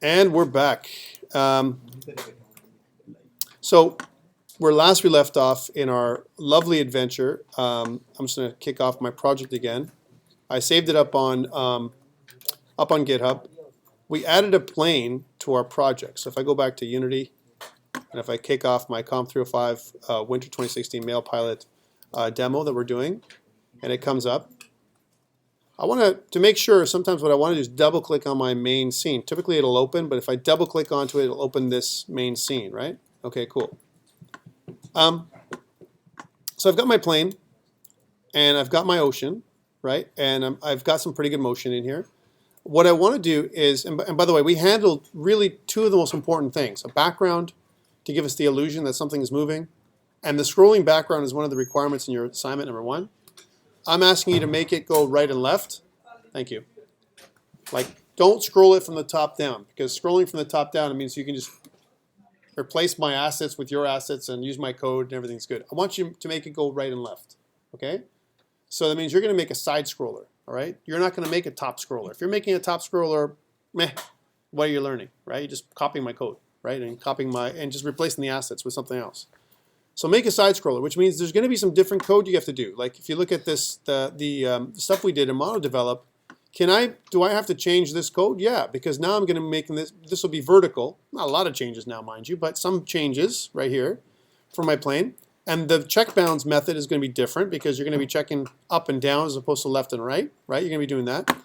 And we're back. So where last we left off in our lovely adventure, I'm just going to kick off my project again. I saved it up on GitHub. We added a plane to our project. So if I go back to Unity, and if I kick off my COMP305 Winter 2016 Mail Pilot demo that we're doing, and it comes up, I want to make sure, sometimes what I want to do is double click on my main scene. Typically it'll open, but if I double click onto it, it'll open this main scene, right? Okay, cool. So I've got my plane, and I've got my ocean, right? And I've got some pretty good motion in here. What I want to do is, and by the way, we handled really two of the most important things. A background to give us the illusion that something is moving, and the scrolling background is one of the requirements in your assignment number 1. I'm asking you to make it go right and left. Thank you. Like, don't scroll it from the top down, because scrolling from the top down, it means you can just replace my assets with your assets and use my code and everything's good. I want you to make it go right and left, okay? So that means you're going to make a side scroller, all right? You're not going to make a top scroller. If you're making a top scroller, meh, what are you learning, right? You're just copying my code, right? And just replacing the assets with something else. So make a side scroller, which means there's going to be some different code you have to do. Like if you look at this, the stuff we did in MonoDevelop, do I have to change this code? Yeah, because now I'm going to make this will be vertical. Not a lot of changes now, mind you, but some changes right here for my plane. And the checkbounds method is going to be different because you're going to be checking up and down as opposed to left and right, right? You're going to be doing that.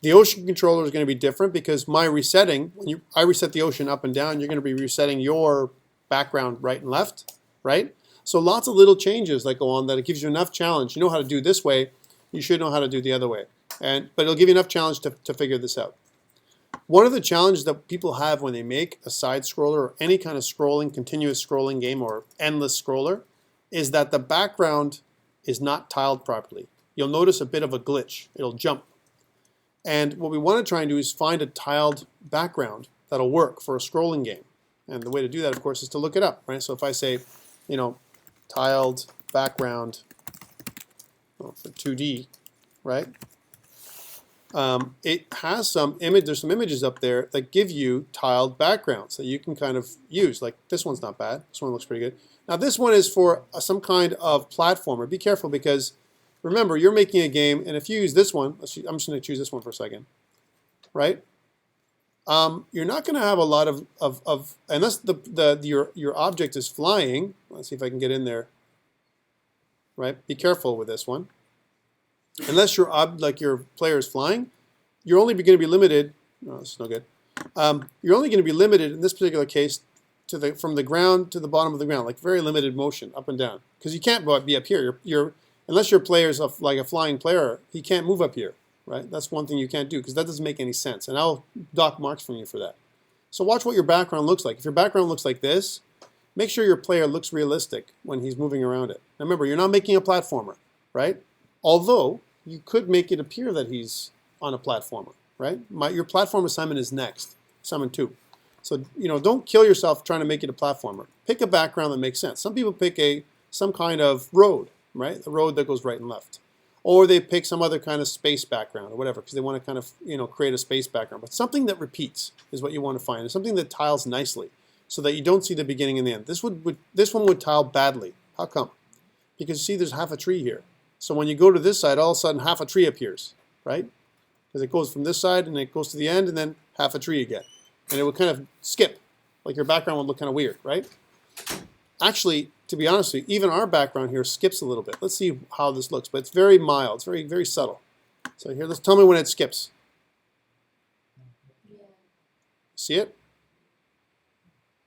The ocean controller is going to be different because my resetting, I reset the ocean up and down, you're going to be resetting your background right and left, right? So lots of little changes that go on that it gives you enough challenge. You know how to do this way, you should know how to do the other way. But it'll give you enough challenge to figure this out. One of the challenges that people have when they make a side scroller or any kind of scrolling, continuous scrolling game or endless scroller is that the background is not tiled properly. You'll notice a bit of a glitch. It'll jump. And what we want to try and do is find a tiled background that'll work for a scrolling game. And the way to do that, of course, is to look it up, right? So if I say, tiled background for 2D, right? It has there's some images up there that give you tiled backgrounds that you can kind of use. Like this one's not bad. This one looks pretty good. Now this one is for some kind of platformer. Be careful because remember you're making a game, and if you use this one, I'm just going to choose this one for a second, right? You're not going to have a lot of unless your object is flying. Let's see if I can get in there. Right? Be careful with this one. Unless your player is flying, you're only going to be limited. No, this is no good. You're only going to be limited in this particular case from the ground to the bottom of the ground, like very limited motion up and down, because you can't be up here. Unless your player's like a flying player, he can't move up here. Right? That's one thing you can't do because that doesn't make any sense. And I'll dock marks from you for that. So watch what your background looks like. If your background looks like this, make sure your player looks realistic when he's moving around it. Now remember, you're not making a platformer, right? Although you could make it appear that he's on a platformer, right? Your platform assignment is next, assignment 2. So don't kill yourself trying to make it a platformer. Pick a background that makes sense. Some people pick some kind of road, right? A road that goes right and left. Or they pick some other kind of space background or whatever because they want to kind of create a space background. But something that repeats is what you want to find. And something that tiles nicely so that you don't see the beginning and the end. This one would tile badly. How come? Because you see there's half a tree here. So when you go to this side, all of a sudden half a tree appears, right? Because it goes from this side and it goes to the end and then half a tree again. And it would kind of skip. Like your background would look kind of weird, right? Actually, to be honest with you, even our background here skips a little bit. Let's see how this looks, but it's very mild. It's very, very subtle. So here, tell me when it skips. See it?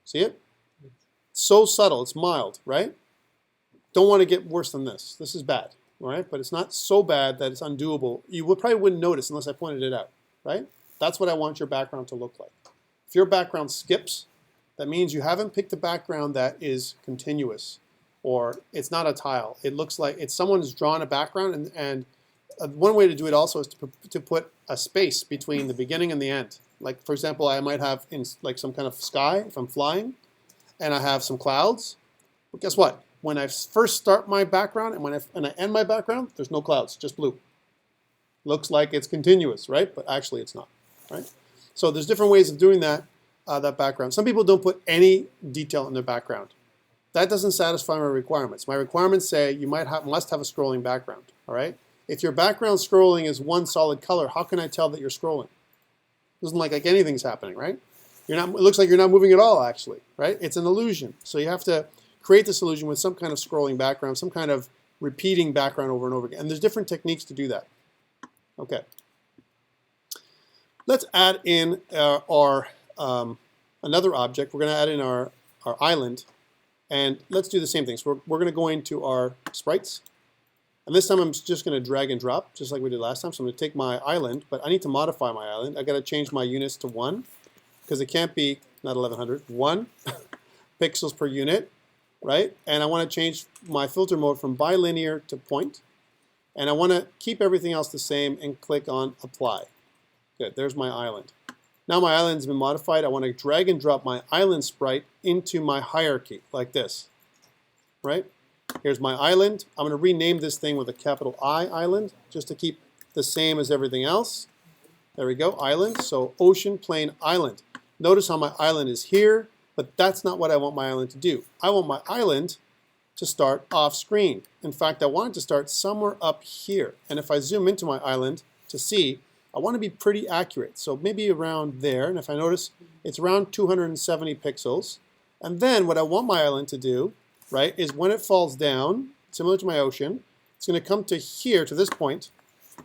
See it? It's so subtle. It's mild, right? Don't want to get worse than this. This is bad, all right? But it's not so bad that it's undoable. You probably wouldn't notice unless I pointed it out, right? That's what I want your background to look like. If your background skips, that means you haven't picked a background that is continuous or it's not a tile. It looks like someone's drawn a background and one way to do it also is to put a space between the beginning and the end. Like for example, I might have like some kind of sky if I'm flying and I have some clouds. But guess what? When I first start my background and when I end my background, there's no clouds, just blue. Looks like it's continuous, right? But actually it's not, right? So there's different ways of doing that. that background. Some people don't put any detail in their background. That doesn't satisfy my requirements. My requirements say you must have a scrolling background. All right. If your background scrolling is one solid color, how can I tell that you're scrolling? It doesn't look like anything's happening, right? You're not. It looks like you're not moving at all, actually, right? It's an illusion. So you have to create this illusion with some kind of scrolling background, some kind of repeating background over and over again. And there's different techniques to do that. Okay. Let's add in our another object. We're going to add in our island, and let's do the same thing. So we're going to go into our sprites, and this time I'm just going to drag and drop, just like we did last time. So I'm going to take my island, but I need to modify my island. I got to change my units to 1, because it can't be not 1100, 1 pixels per unit, right? And I want to change my filter mode from bilinear to point, and I want to keep everything else the same and click on apply. Good, there's my island. Now my island's been modified. I want to drag and drop my island sprite into my hierarchy like this, right? Here's my island. I'm going to rename this thing with a capital I, island, just to keep the same as everything else. There we go, island. So ocean, plain, island. Notice how my island is here, but that's not what I want my island to do. I want my island to start off screen. In fact, I want it to start somewhere up here. And if I zoom into my island to see, I want to be pretty accurate. So maybe around there. And if I notice, it's around 270 pixels. And then what I want my island to do, right, is when it falls down, similar to my ocean, it's going to come to here, to this point,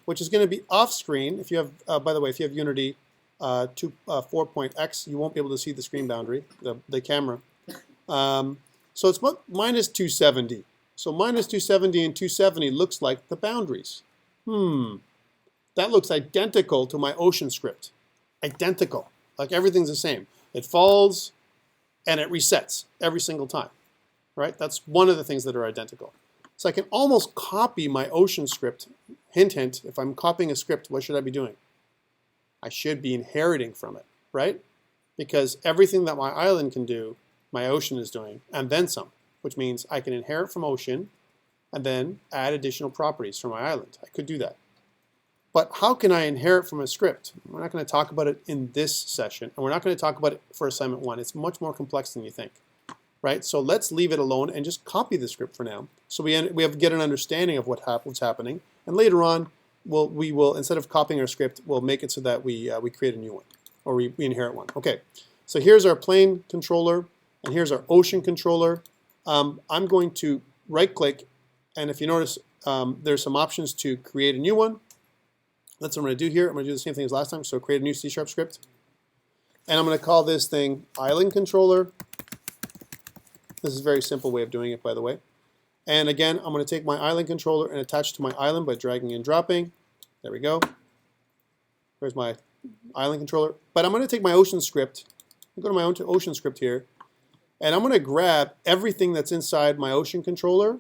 which is going to be off screen. If you have, by the way, if you have Unity 4.x, you won't be able to see the screen boundary, the camera. So it's minus 270. So minus 270 and 270 looks like the boundaries. That looks identical to my ocean script. Identical. Like everything's the same. It falls and it resets every single time. Right? That's one of the things that are identical. So I can almost copy my ocean script. Hint, hint, if I'm copying a script, what should I be doing? I should be inheriting from it, right? Because everything that my island can do, my ocean is doing, and then some, which means I can inherit from ocean and then add additional properties for my island. I could do that. But how can I inherit from a script? We're not going to talk about it in this session, and we're not going to talk about it for assignment 1. It's much more complex than you think, right? So let's leave it alone and just copy the script for now. So we have to get an understanding of what's happening, and later on, we will instead of copying our script, we'll make it so that we create a new one, or we inherit one. Okay, so here's our plane controller, and here's our ocean controller. I'm going to right-click, and if you notice, there's some options to create a new one. That's what I'm going to do here. I'm going to do the same thing as last time. So create a new C# script. And I'm going to call this thing island controller. This is a very simple way of doing it, by the way. And again, I'm going to take my island controller and attach to my island by dragging and dropping. There we go. There's my island controller. But I'm going to take my ocean script. I'll go to my own ocean script here. And I'm going to grab everything that's inside my ocean controller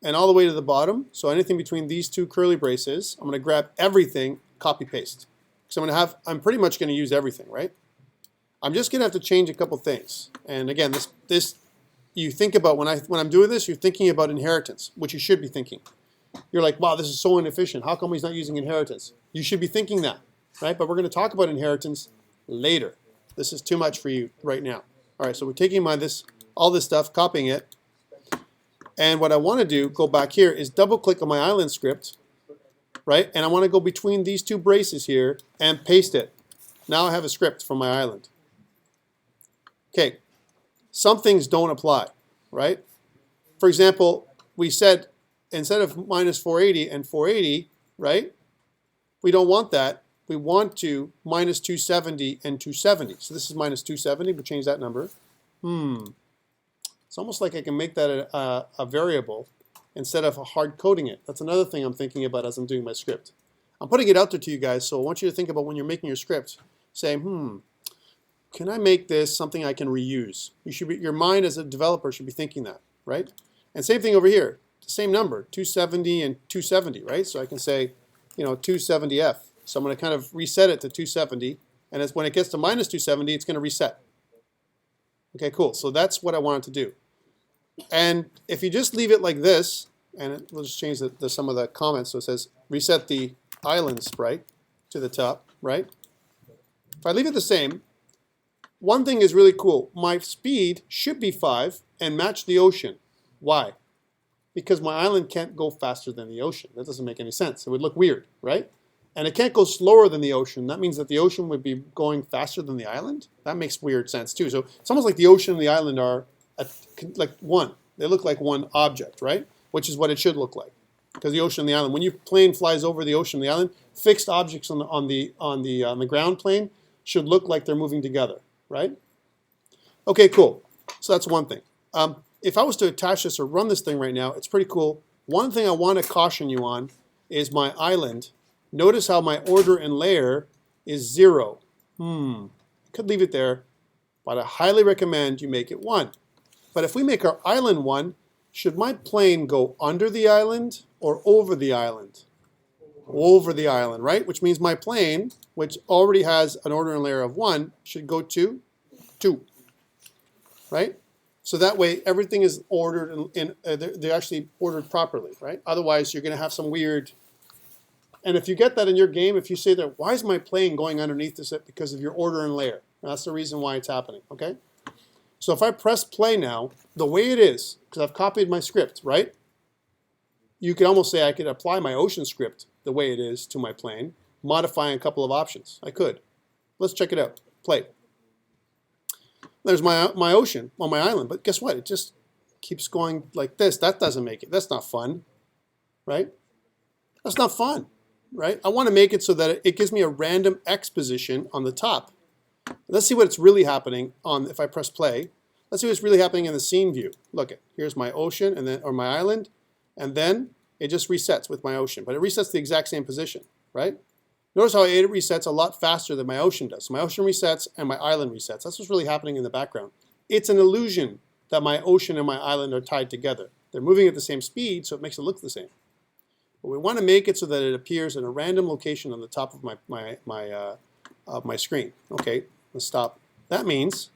and all the way to the bottom. So anything between these two curly braces, I'm going to grab everything, copy paste. So I'm pretty much going to use everything, right? I'm just going to have to change a couple things. And again, this you think about when I'm doing this, you're thinking about inheritance, which you should be thinking. You're like, wow, this is so inefficient. How come he's not using inheritance? You should be thinking that, right? But we're going to talk about inheritance later. This is too much for you right now. All right, so we're taking all this stuff, copying it. And what I want to do, go back here, is double-click on my island script, right? And I want to go between these two braces here and paste it. Now I have a script for my island. Okay, some things don't apply, right? For example, we said instead of minus 480 and 480, right? We don't want that. We want to minus 270 and 270. So this is minus 270. We'll change that number. It's almost like I can make that a variable instead of hard coding it. That's another thing I'm thinking about as I'm doing my script. I'm putting it out there to you guys, so I want you to think about when you're making your script, say, can I make this something I can reuse? Your mind as a developer should be thinking that, right? And same thing over here, the same number, 270 and 270, right? So I can say, 270F. So I'm going to kind of reset it to 270, and when it gets to minus 270, it's going to reset. Okay, cool. So that's what I wanted to do. And if you just leave it like this, and we'll just change some of the comments. So it says reset the island sprite to the top, right? If I leave it the same, one thing is really cool. My speed should be 5 and match the ocean. Why? Because my island can't go faster than the ocean. That doesn't make any sense. It would look weird, right? And it can't go slower than the ocean. That means that the ocean would be going faster than the island. That makes weird sense too. So it's almost like the ocean and the island are like one. They look like one object, right? Which is what it should look like. Because the ocean and the island, when your plane flies over the ocean and the island, fixed objects on the ground plane should look like they're moving together, right? Okay, cool. So that's one thing. If I was to attach this or run this thing right now, it's pretty cool. One thing I want to caution you on is my island. Notice how my order and layer is 0. Could leave it there, but I highly recommend you make it 1. But if we make our island 1, should my plane go under the island or over the island? Over the island, right? Which means my plane, which already has an order and layer of 1, should go to 2, right? So that way everything is ordered and they're actually ordered properly, right? Otherwise you're going to have some weird. And if you get that in your game, if you say that, why is my plane going underneath this? Because of your order and layer. And that's the reason why it's happening, okay? So if I press play now, the way it is, because I've copied my script, right? You could almost say I could apply my ocean script the way it is to my plane, modifying a couple of options. I could. Let's check it out. Play. There's my ocean on my island, but guess what? It just keeps going like this. That doesn't make it. That's not fun, right? That's not fun, right? I want to make it so that it gives me a random exposition on the top. Let's see what's really happening on if I press play. Let's see what's really happening in the scene view. Look, here's my ocean and then or my island, and then it just resets with my ocean, but it resets the exact same position, right? Notice how it resets a lot faster than my ocean does. So my ocean resets and my island resets. That's what's really happening in the background. It's an illusion that my ocean and my island are tied together. They're moving at the same speed, so it makes it look the same. But we want to make it so that it appears in a random location on the top of my screen. Okay, let's stop. That means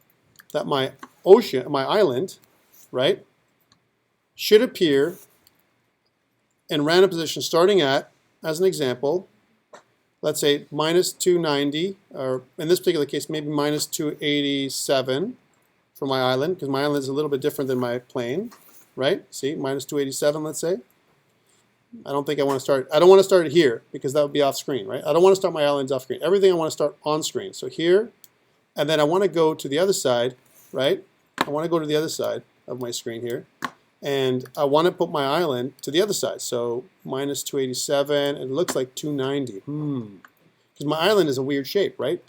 that my ocean, my island, right, should appear in random position starting at, as an example, let's say minus 290, or in this particular case, maybe minus 287 for my island, because my island is a little bit different than my plane, right? See, minus 287, let's say. I don't think I want to start, I don't want to start it here, because that would be off screen, right? I don't want to start my islands off screen. Everything I want to start on screen. So here, and then I want to go to the other side, right? I want to go to the other side of my screen here. And I want to put my island to the other side. So minus 287, and it looks like 290. Because my island is a weird shape, right?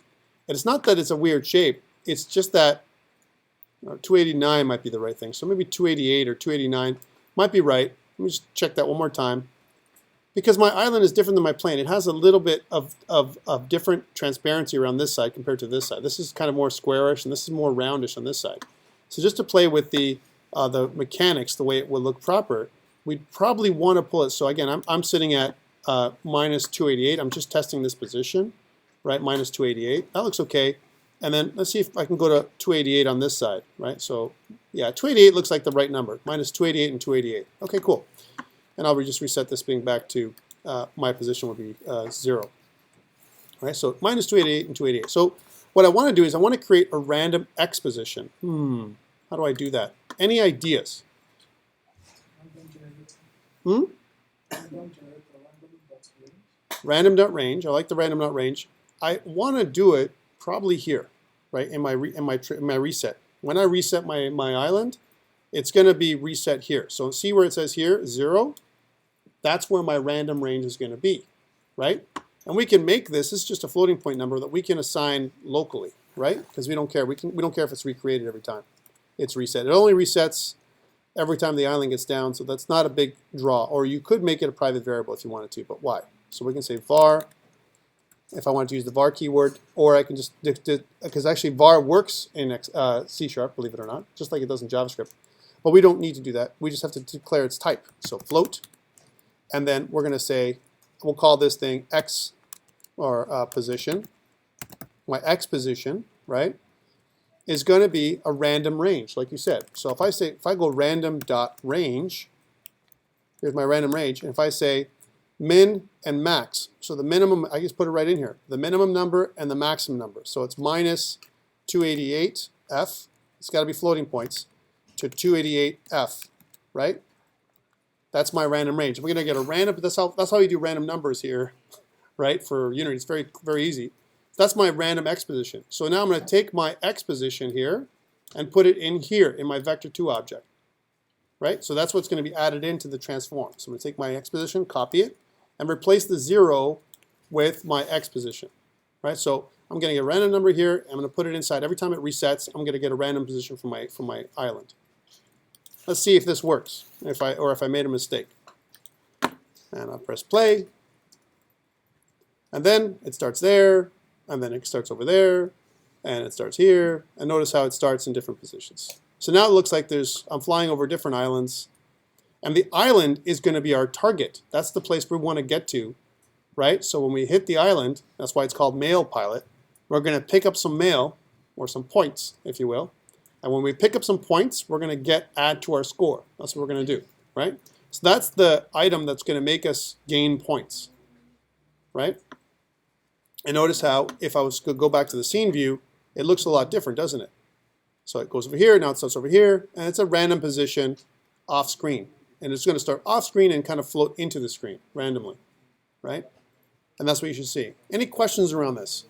And it's not that it's a weird shape. It's just that 289 might be the right thing. So maybe 288 or 289 might be right. Let me just check that one more time. Because my island is different than my plane. It has a little bit of different transparency around this side compared to this side. This is kind of more squarish, and this is more roundish on this side. So just to play with the mechanics, the way it would look proper, we'd probably want to pull it. So again, I'm sitting at minus 288. I'm just testing this position, right? Minus 288. That looks okay. And then let's see if I can go to 288 on this side, right? So yeah, 288 looks like the right number. Minus 288 and 288. Okay, cool. And I'll just reset this being back to my position would be 0. All right, so minus 288 and 288. So what I want to do is I want to create a random exposition. How do I do that? Any ideas? Random.range. I like the random.range. I want to do it probably here, right? In my reset. When I reset my island, it's going to be reset here. So see where it says here 0. That's where my random range is going to be, right? And we can make this is just a floating point number that we can assign locally, right? Because we don't care. We don't care if it's recreated every time it's reset. It only resets every time the island gets down, so that's not a big draw. Or you could make it a private variable if you wanted to, but why? So we can say var, if I want to use the var keyword, or I can just, because actually var works in C#, believe it or not, just like it does in JavaScript. But we don't need to do that. We just have to declare its type. So float, and then we're going to say, we'll call this thing x, or position. My x position, right, is going to be a random range, like you said. So if I go random.range, here's my random range, and if I say min and max, so the minimum, I just put it right in here, the minimum number and the maximum number. So it's minus 288F, it's got to be floating points, to 288F, right? That's my random range. We're going to get a random, that's how you do random numbers here, right? For Unity, it's very, very easy. That's my random exposition. So now I'm going to take my exposition here and put it in here in my vector2 object, right? So that's what's going to be added into the transform. So I'm going to take my exposition, copy it, and replace the 0 with my exposition, right? So I'm going to get a random number here. I'm going to put it inside. Every time it resets, I'm going to get a random position from my island. Let's see if this works, if I made a mistake. And I'll press play. And then it starts there, and then it starts over there, and it starts here. And notice how it starts in different positions. So now it looks like I'm flying over different islands. And the island is going to be our target. That's the place we want to get to, right? So when we hit the island, that's why it's called mail pilot, we're going to pick up some mail, or some points, if you will. And when we pick up some points, we're going to add to our score. That's what we're going to do, right? So that's the item that's going to make us gain points, right? And notice how, if I was to go back to the scene view, it looks a lot different, doesn't it? So it goes over here, now it starts over here, and it's a random position off screen. And it's going to start off screen and kind of float into the screen randomly, right? And that's what you should see. Any questions around this?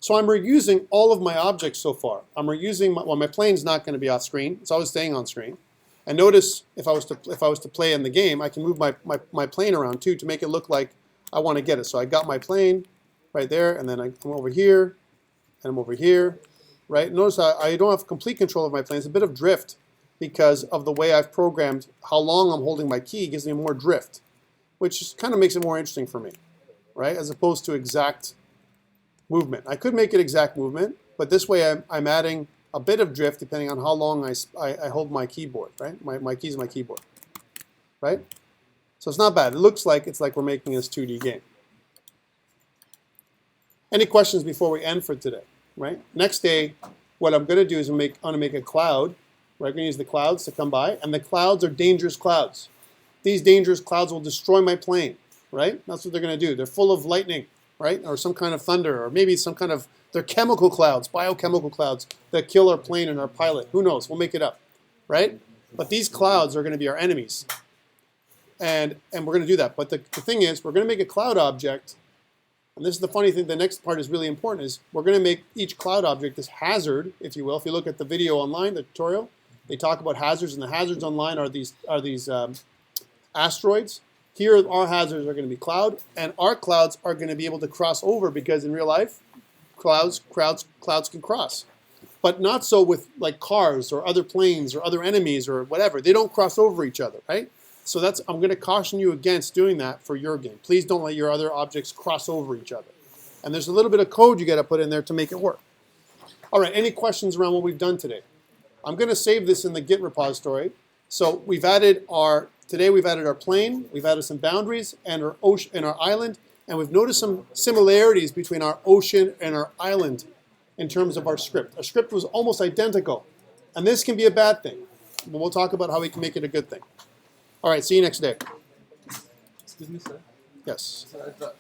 So I'm reusing all of my objects so far. I'm reusing my plane's not going to be off screen. It's always staying on screen. And notice if I was to play in the game, I can move my plane around too to make it look like I want to get it. So I got my plane right there, and then I come over here, and I'm over here, right? Notice I don't have complete control of my plane. It's a bit of drift because of the way I've programmed how long I'm holding my key gives me more drift, which kind of makes it more interesting for me, right? As opposed to exact movement. I could make it exact movement, but this way I'm adding a bit of drift depending on how long I hold my keyboard, right? My key is my keyboard, right? So it's not bad. It looks like it's like we're making this 2D game. Any questions before we end for today, right? Next day, what I'm going to do is I'm going to make a cloud. We're going to use the clouds to come by, and the clouds are dangerous clouds. These dangerous clouds will destroy my plane, right? That's what they're going to do. They're full of lightning, right? Or some kind of thunder, or maybe some kind of, they're chemical clouds, biochemical clouds that kill our plane and our pilot. Who knows? We'll make it up, right? But these clouds are going to be our enemies. And we're going to do that. But the thing is, we're going to make a cloud object. And this is the funny thing, the next part is really important, is we're going to make each cloud object this hazard, if you will. If you look at the video online, the tutorial, they talk about hazards, and the hazards online are these asteroids. Here, our hazards are going to be cloud, and our clouds are going to be able to cross over because in real life, clouds can cross. But not so with like cars or other planes or other enemies or whatever. They don't cross over each other, right? So I'm going to caution you against doing that for your game. Please don't let your other objects cross over each other. And there's a little bit of code you got to put in there to make it work. All right, any questions around what we've done today? I'm going to save this in the Git repository. So today we've added our plane, we've added some boundaries and our ocean and our island, and we've noticed some similarities between our ocean and our island in terms of our script. Our script was almost identical, and this can be a bad thing, but we'll talk about how we can make it a good thing. All right, see you next day. Excuse me, sir. Yes. So